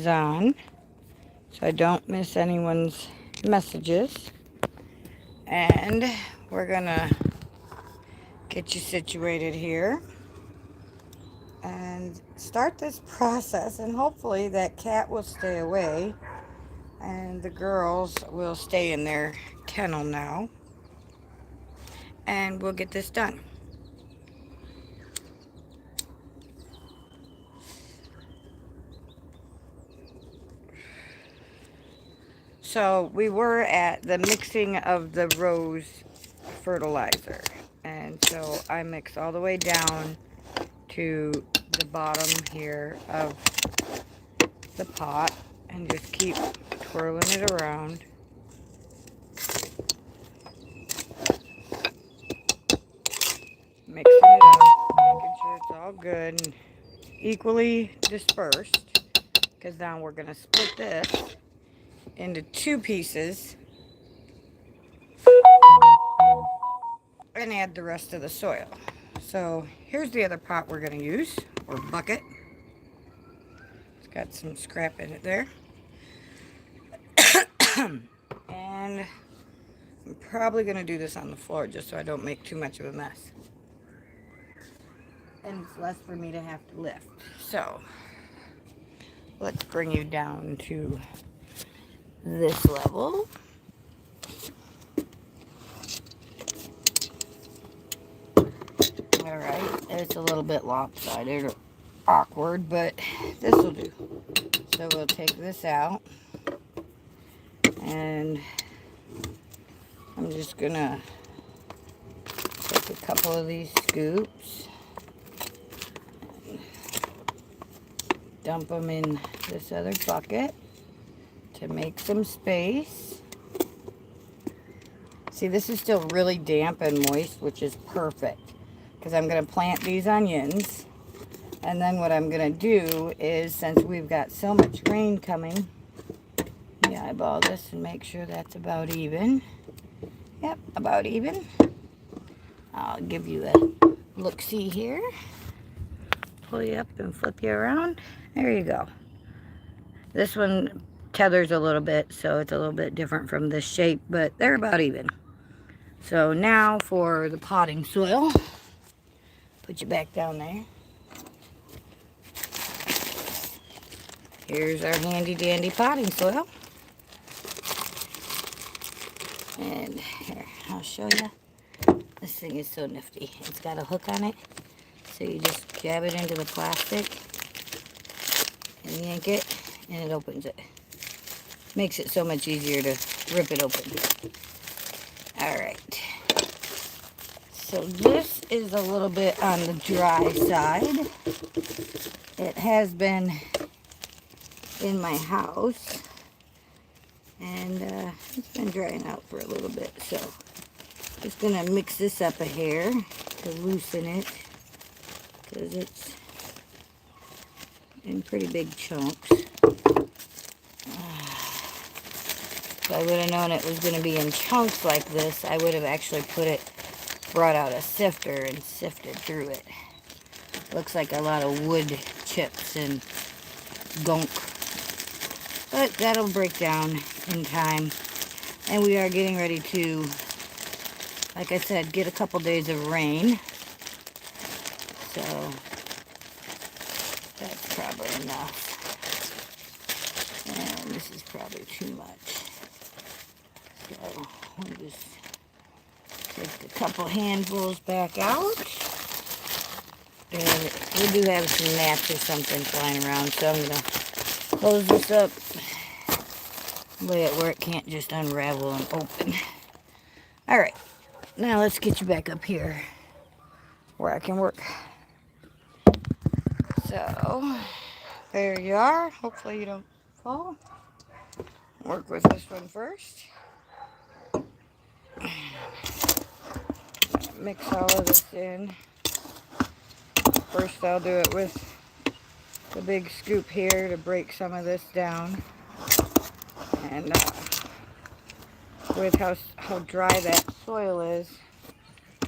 on so I don't miss anyone's messages. And we're gonna get you situated here and start this process, and hopefully that cat will stay away and the girls will stay in their kennel now, and we'll get this done. So we were at the mixing of the rose fertilizer, and so I mix all the way down to the bottom here of the pot and just keep twirling it around. Mixing it up, making sure it's all good and equally dispersed, because now we're going to split this into two pieces and add the rest of the soil. So here's the other pot we're going to use, or bucket. It's got some scrap in it there. And I'm probably going to do this on the floor just so I don't make too much of a mess. And it's less for me to have to lift. So let's bring you down to this level. Alright, it's a little bit lopsided or awkward, but this will do. So we'll take this out, and I'm just gonna take a couple of these scoops, dump them in this other bucket to make some space. See, this is still really damp and moist, which is perfect, because I'm going to plant these onions. And then what I'm going to do is, since we've got so much rain coming, eyeball this and make sure that's about even. Yep, about even. I'll give you a look-see here. Pull you up and flip you around. There you go. This one tethers a little bit, so it's a little bit different from this shape, but they're about even. So now for the potting soil. Put you back down there. Here's our handy dandy potting soil. And here, I'll show you. This thing is so nifty. It's got a hook on it. So you just jab it into the plastic and yank it, and it opens it. Makes it so much easier to rip it open. Alright. So this is a little bit on the dry side. It has been in my house, and it's been drying out for a little bit, so just gonna mix this up a hair to loosen it, because it's in pretty big chunks. If I would have known it was going to be in chunks like this, I would have actually brought out a sifter and sifted through it. Looks like a lot of wood chips and gunk. But that'll break down in time. And we are getting ready to, like I said, get a couple days of rain. So that's probably enough. And this is probably too much. So we'll just take a couple handfuls back out. And we do have some gnats or something flying around, so I'm going to close this up, lay it where it can't just unravel and open. Alright, now let's get you back up here where I can work. So, there you are. Hopefully you don't fall. Work with this one first. Mix all of this in. First I'll do it with the big scoop here to break some of this down. And with how dry that soil is,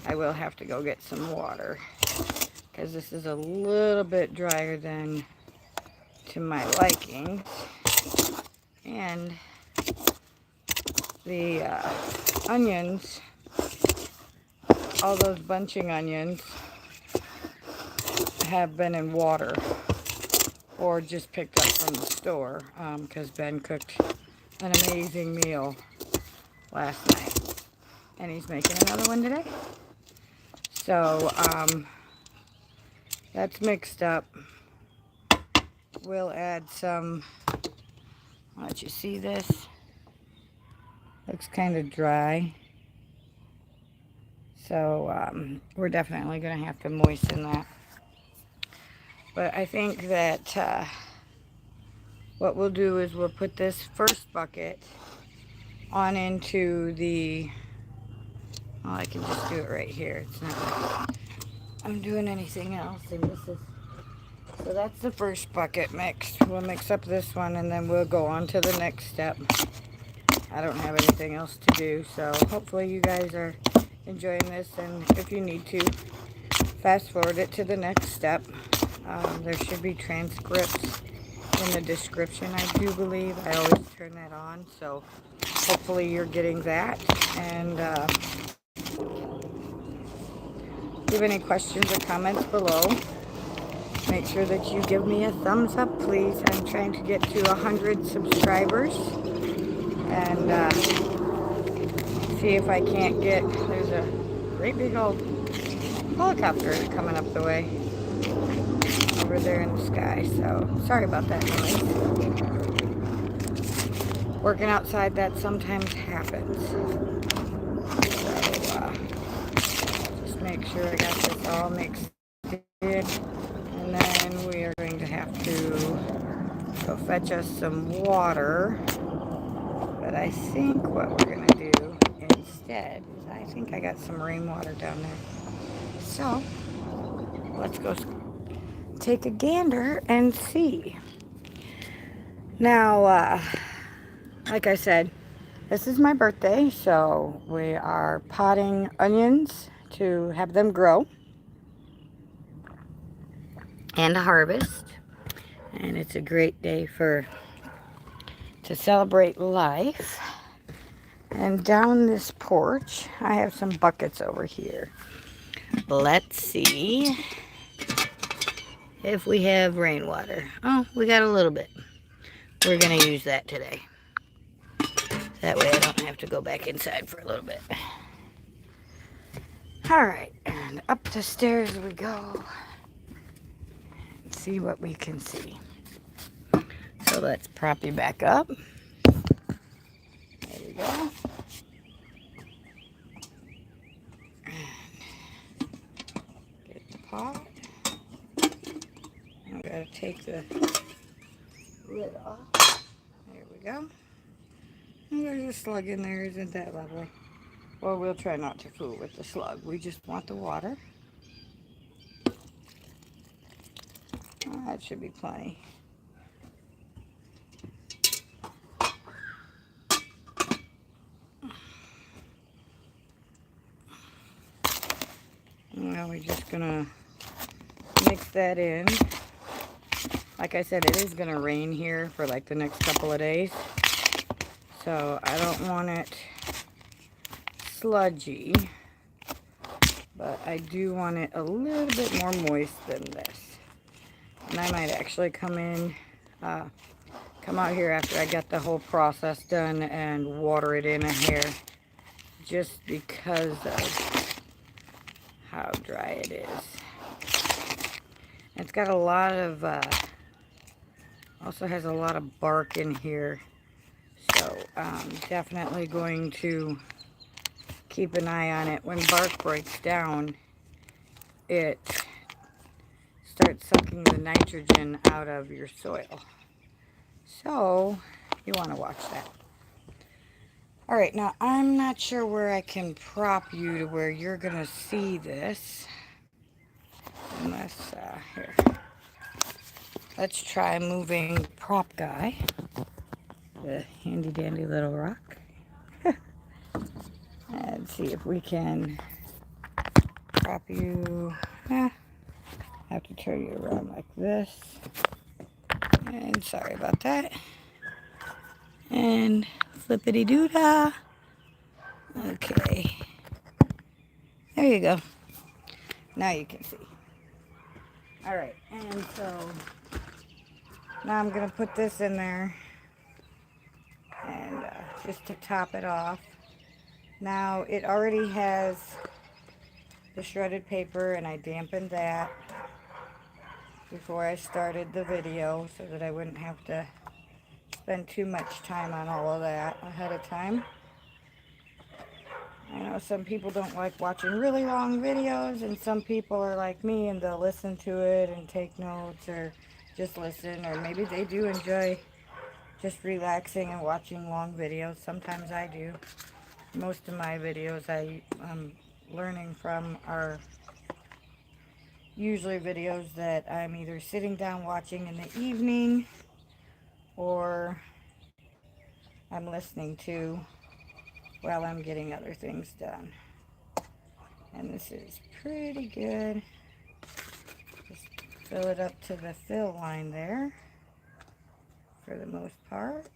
I will have to go get some water, because this is a little bit drier than to my liking. And the onions, all those bunching onions, have been in water or just picked up from the store because Ben cooked an amazing meal last night and he's making another one today. So that's mixed up. We'll add some, I'll let you see this. Looks kind of dry. So we're definitely going to have to moisten that. But I think that what we'll do is we'll put this first bucket on into the, well, I can just do it right here. It's not like I'm doing anything else. And this is, so that's the first bucket mixed. We'll mix up this one and then we'll go on to the next step. I don't have anything else to do, so hopefully you guys are enjoying this, and if you need to, fast forward it to the next step. There should be transcripts in the description, I do believe. I always turn that on, so hopefully you're getting that. And if you have any questions or comments below, make sure that you give me a thumbs up, please. I'm trying to get to 100 subscribers. And see if I can't get, there's a great big old helicopter coming up the way over there in the sky. So sorry about that noise. Working outside, that sometimes happens. So just make sure I got this all mixed in, and then we are going to have to go fetch us some water. But I think what we're going to do instead is, I think I got some rainwater down there. So let's go take a gander and see. Now, like I said, this is my birthday, so we are potting onions to have them grow and harvest. And it's a great day to celebrate life. And down this porch, I have some buckets over here. Let's see if we have rainwater. Oh, we got a little bit. We're going to use that today. That way I don't have to go back inside for a little bit. All right, and up the stairs we go. And see what we can see. So let's prop you back up. There we go. Get the pot. I've got to take the lid off. There we go. And there's a slug in there. Isn't that lovely? Well, we'll try not to fool with the slug. We just want the water. Oh, that should be plenty. Now we're just gonna mix that in. Like I said, it is gonna rain here for like the next couple of days, so I don't want it sludgy, but I do want it a little bit more moist than this. And I might actually come out here after I get the whole process done and water it in a hair, just because of how dry it is. It's got a lot of, also has a lot of bark in here, so I'm definitely going to keep an eye on it. When bark breaks down, it starts sucking the nitrogen out of your soil. So you want to watch that. All right, now I'm not sure where I can prop you to where you're going to see this. Unless, here. Let's try moving prop guy. The handy dandy little rock. And see if we can prop you. Have to turn you around like this. And sorry about that. And flippity-doo-dah. Okay. There you go. Now you can see. Alright, and so now I'm going to put this in there. And just to top it off. Now it already has the shredded paper, and I dampened that before I started the video so that I wouldn't have to spend too much time on all of that ahead of time. I know some people don't like watching really long videos, and some people are like me and they'll listen to it and take notes or just listen, or maybe they do enjoy just relaxing and watching long videos. Sometimes I do. Most of my videos I'm learning from are usually videos that I'm either sitting down watching in the evening or I'm listening to while I'm getting other things done. And this is pretty good. Just fill it up to the fill line there for the most part,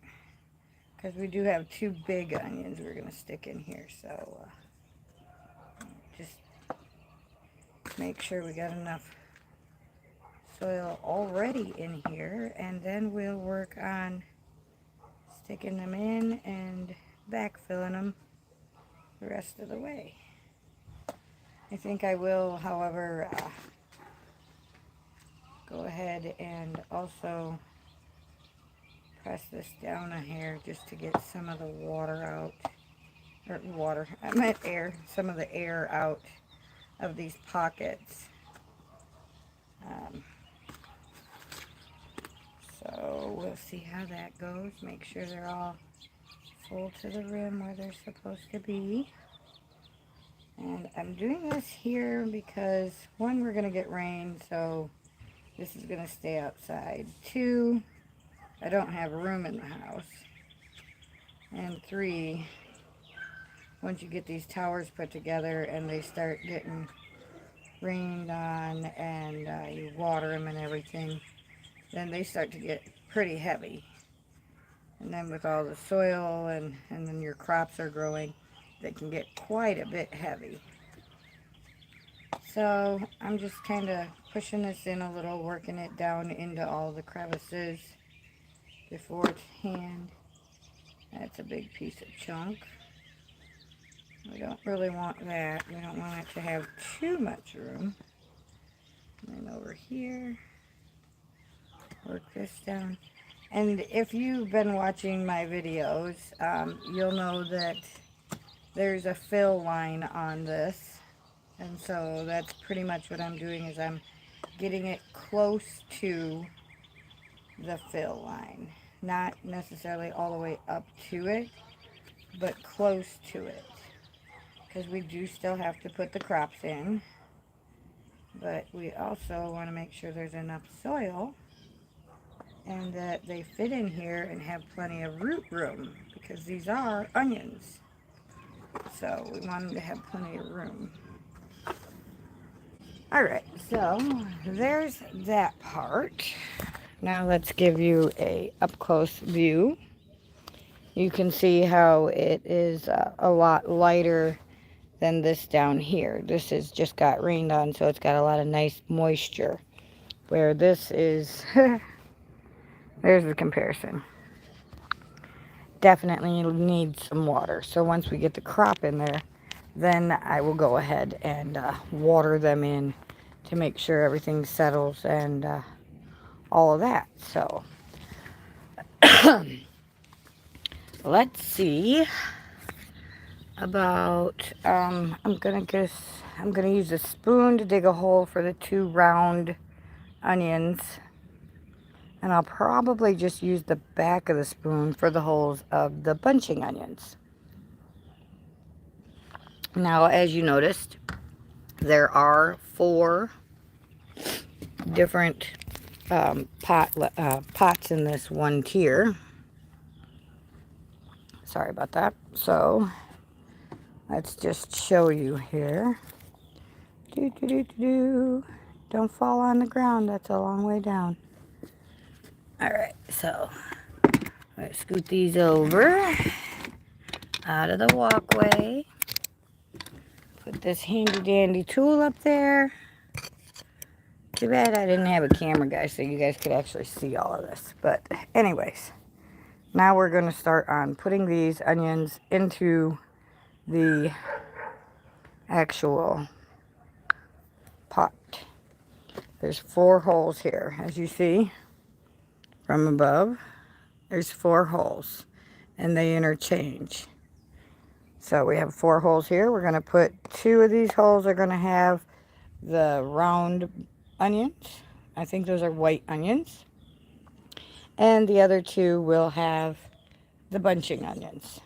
because we do have 2 big onions we're going to stick in here. So just make sure we got enough soil already in here, and then we'll work on sticking them in and backfilling them the rest of the way. I think I will, however, go ahead and also press this down a hair just to get some of the water out, or water, I meant air, some of the air out of these pockets. So we'll see how that goes. Make sure they're all full to the rim where they're supposed to be. And I'm doing this here because 1, we're going to get rain, so this is going to stay outside. 2, I don't have room in the house. And 3, once you get these towers put together and they start getting rained on and you water them and everything, then they start to get pretty heavy. And then with all the soil and then your crops are growing, they can get quite a bit heavy. So I'm just kind of pushing this in a little, working it down into all the crevices beforehand. That's a big piece of chunk. We don't really want that. We don't want it to have too much room. And then over here, work this down. And if you've been watching my videos, you'll know that there's a fill line on this. And so that's pretty much what I'm doing, is I'm getting it close to the fill line. Not necessarily all the way up to it, but close to it. Because we do still have to put the crops in. But we also want to make sure there's enough soil and that they fit in here and have plenty of root room, because these are onions. So we want them to have plenty of room. Alright, so there's that part. Now let's give you a up-close view. You can see how it is a lot lighter than this down here. This has just got rained on, so it's got a lot of nice moisture. Where this is, there's the comparison. Definitely needs some water. So once we get the crop in there, then I will go ahead and water them in to make sure everything settles and all of that. So let's see about I'm gonna use a spoon to dig a hole for the 2 round onions, and I'll probably just use the back of the spoon for the holes of the bunching onions. Now, as you noticed, there are 4 different pots in this one tier. Sorry about that. So let's just show you here. Don't fall on the ground. That's a long way down. Alright, so let's scoot these over out of the walkway. Put this handy dandy tool up there. Too bad I didn't have a camera, guys, so you guys could actually see all of this. But anyways, now we're going to start on putting these onions into the actual pot. There's 4 holes here, as you see from above. There's 4 holes, and they interchange. So we have 4 holes here. We're going to put 2 of these holes are going to have the round onions. I think those are white onions. And the other 2 will have the bunching onions.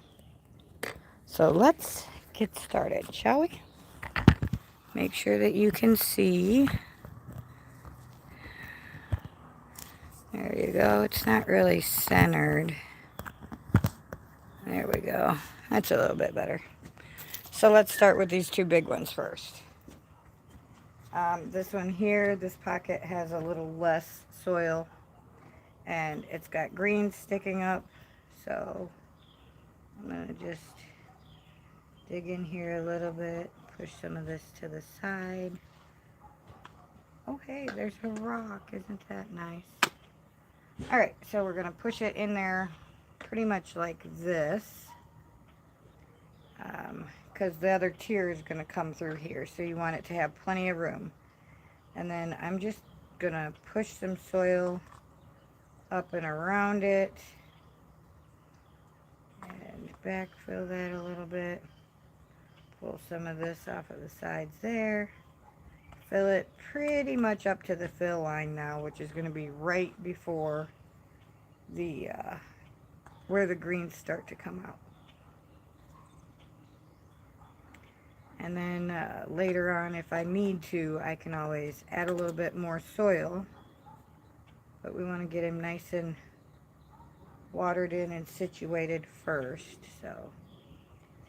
So let's get started, shall we? Make sure that you can see. There you go. It's not really centered. There we go. That's a little bit better. So let's start with these 2 big ones first. This one here, this pocket has a little less soil, and it's got greens sticking up. So I'm going to just dig in here a little bit, push some of this to the side. Oh, hey, there's a rock. Isn't that nice? All right, so we're going to push it in there pretty much like this, because the other tier is going to come through here, so you want it to have plenty of room. And then I'm just going to push some soil up and around it and backfill that a little bit. Pull some of this off of the sides there. Fill it pretty much up to the fill line now, which is going to be right before the where the greens start to come out. And then later on, if I need to, I can always add a little bit more soil. But we want to get them nice and watered in and situated first. So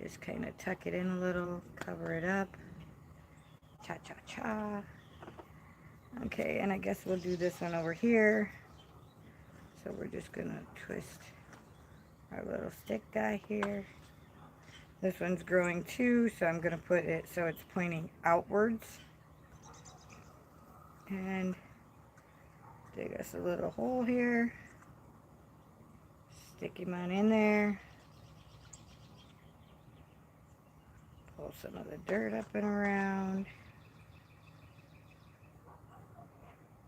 just kind of tuck it in a little, cover it up. Cha-cha-cha. Okay, and I guess we'll do this one over here. So we're just going to twist our little stick guy here. This one's growing too, so I'm going to put it so it's pointing outwards. And dig us a little hole here. Stick him on in there. Pull some of the dirt up and around.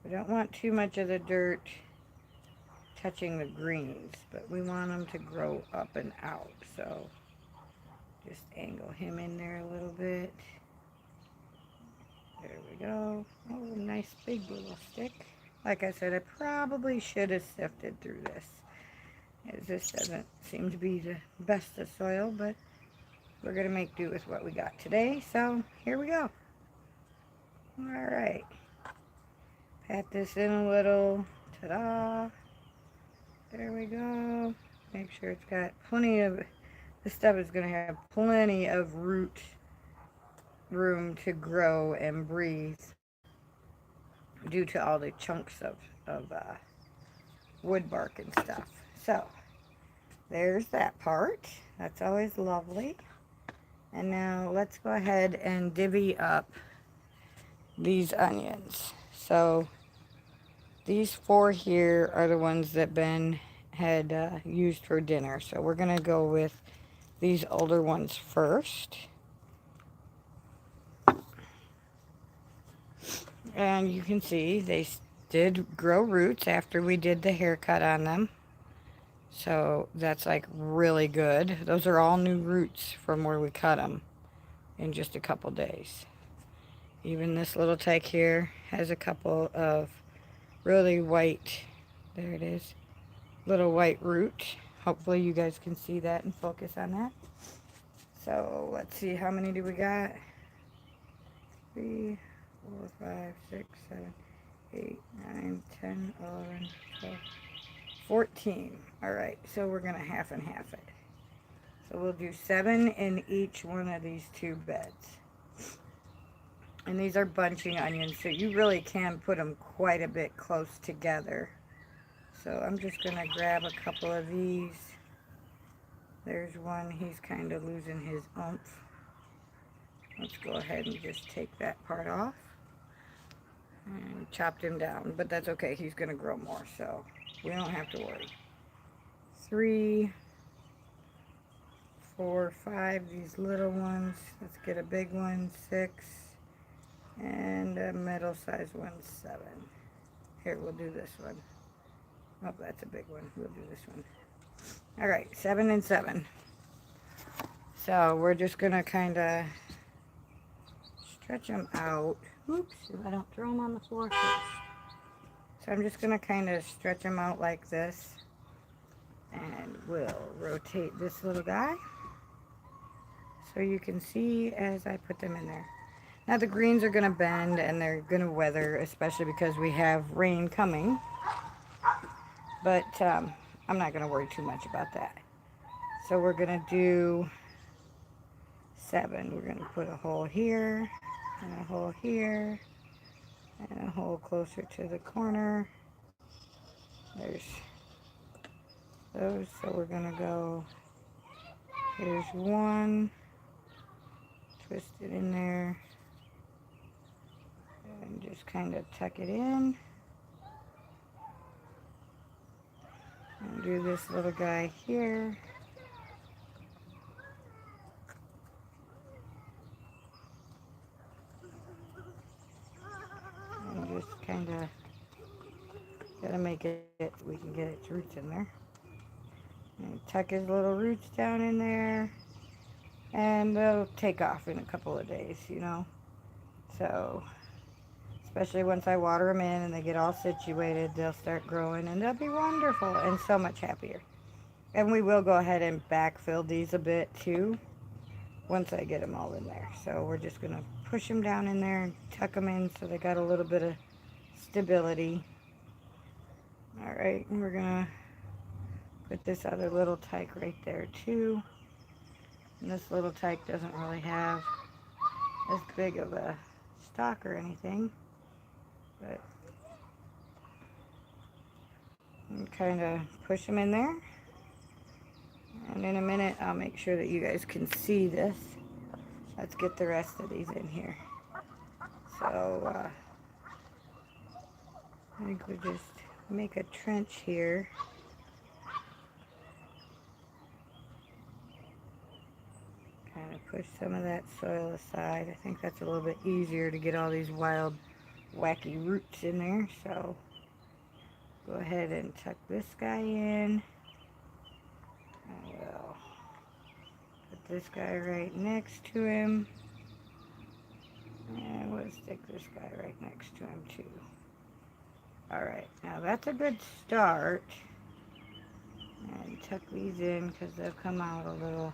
We don't want too much of the dirt touching the greens, but we want them to grow up and out. So just angle him in there a little bit. There we go. Oh, nice big little stick. Like I said, I probably should have sifted through this, as this doesn't seem to be the best of soil, but we're going to make do with what we got today. So here we go. All right. Pat this in a little. Ta-da. There we go. Make sure it's got plenty of, this stuff is going to have plenty of root room to grow and breathe due to all the chunks of wood bark and stuff. So there's that part. That's always lovely. And now let's go ahead and divvy up these onions. So these 4 here are the ones that Ben had used for dinner. So we're going to go with these older ones first. And you can see they did grow roots after we did the haircut on them. So that's like really good. Those are all new roots from where we cut them in just a couple days. Even this little tyke here has a couple of really white, there it is, little white root. Hopefully you guys can see that and focus on that. So let's see, how many do we got? 3, 4, 5, 6, 7, 8, 9, 10, 11, 12, 14. All right, so we're going to half and half it. So we'll do 7 in each one of these 2 beds. And these are bunching onions, so you really can put them quite a bit close together. So I'm just going to grab a couple of these. There's one, he's kind of losing his oomph. Let's go ahead and just take that part off. And chopped him down, but that's okay. He's going to grow more, so we don't have to worry. 3, 4, 5, these little ones. Let's get a big one, 6, and a middle-sized one, 7. Here, we'll do this one. Oh, that's a big one. We'll do this one. All right, 7 and 7. So we're just going to kind of stretch them out. Oops, if I don't throw them on the floor first. So I'm just going to kind of stretch them out like this. And we'll rotate this little guy so you can see as I put them in there. Now the greens are going to bend and they're going to weather, especially because we have rain coming. But I'm not going to worry too much about that. So we're going to do 7. We're going to put a hole here, and a hole here, and a hole closer to the corner. There's those, so we're going to go, here's one, twist it in there, and just kind of tuck it in. And do this little guy here. And just kind of gotta make it, we can get its roots in there. And tuck his little roots down in there. And they'll take off in a couple of days, you know. So, especially once I water them in and they get all situated, they'll start growing and they'll be wonderful and so much happier. And we will go ahead and backfill these a bit too once I get them all in there. So we're just going to push them down in there and tuck them in so they got a little bit of stability. Alright, and we're going to put this other little tyke right there too. And this little tyke doesn't really have as big of a stalk or anything. But kind of push them in there. And in a minute, I'll make sure that you guys can see this. Let's get the rest of these in here. So, I think we just make a trench here. Kind of push some of that soil aside. I think that's a little bit easier to get all these wild, wacky roots in there. So, go ahead and tuck this guy in. I will put this guy right next to him. And we'll stick this guy right next to him too. Alright, now that's a good start. And tuck these in because they'll come out a little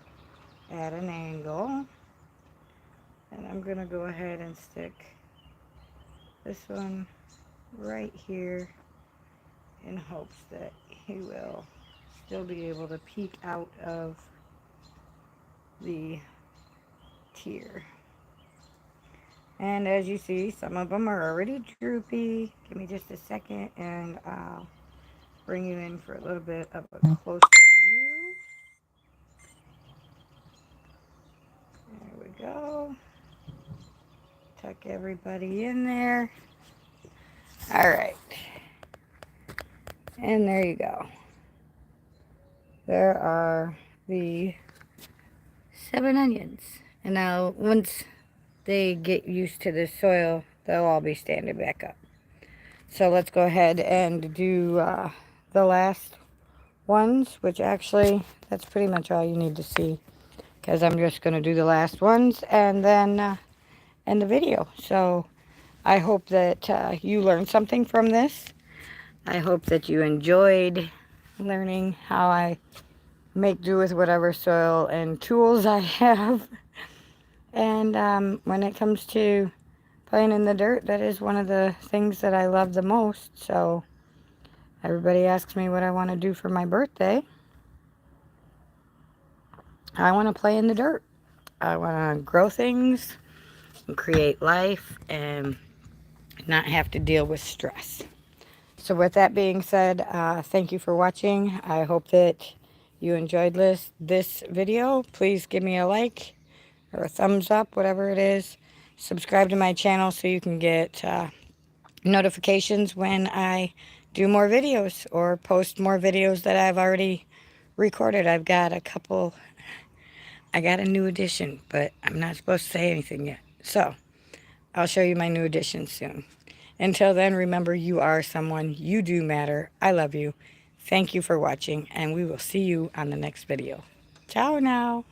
at an angle. And I'm going to go ahead and stick this one right here in hopes that he will still be able to peek out of the tier. And as you see, some of them are already droopy. Give me just a second and I'll bring you in for a little bit of a closer view. There we go. Tuck everybody in there. All right. And there you go. There are the 7 onions. And now once they get used to the soil, they'll all be standing back up. So let's go ahead and do the last ones, which actually that's pretty much all you need to see, because I'm just going to do the last ones and then end the video. So I hope that you learned something from this. I hope that you enjoyed learning how I make do with whatever soil and tools I have. And when it comes to playing in the dirt, that is one of the things that I love the most. So everybody asks me what I want to do for my birthday. I want to play in the dirt. I want to grow things and create life and not have to deal with stress. So with that being said, thank you for watching. I hope that you enjoyed this video. Please give me a like or a thumbs up, whatever it is. Subscribe to my channel so you can get notifications when I do more videos or post more videos that I've already recorded. I've got a couple. I got a new edition, but I'm not supposed to say anything yet. So I'll show you my new edition soon. Until then, remember, you are someone. You do matter. I love you. Thank you for watching, and we will see you on the next video. Ciao now.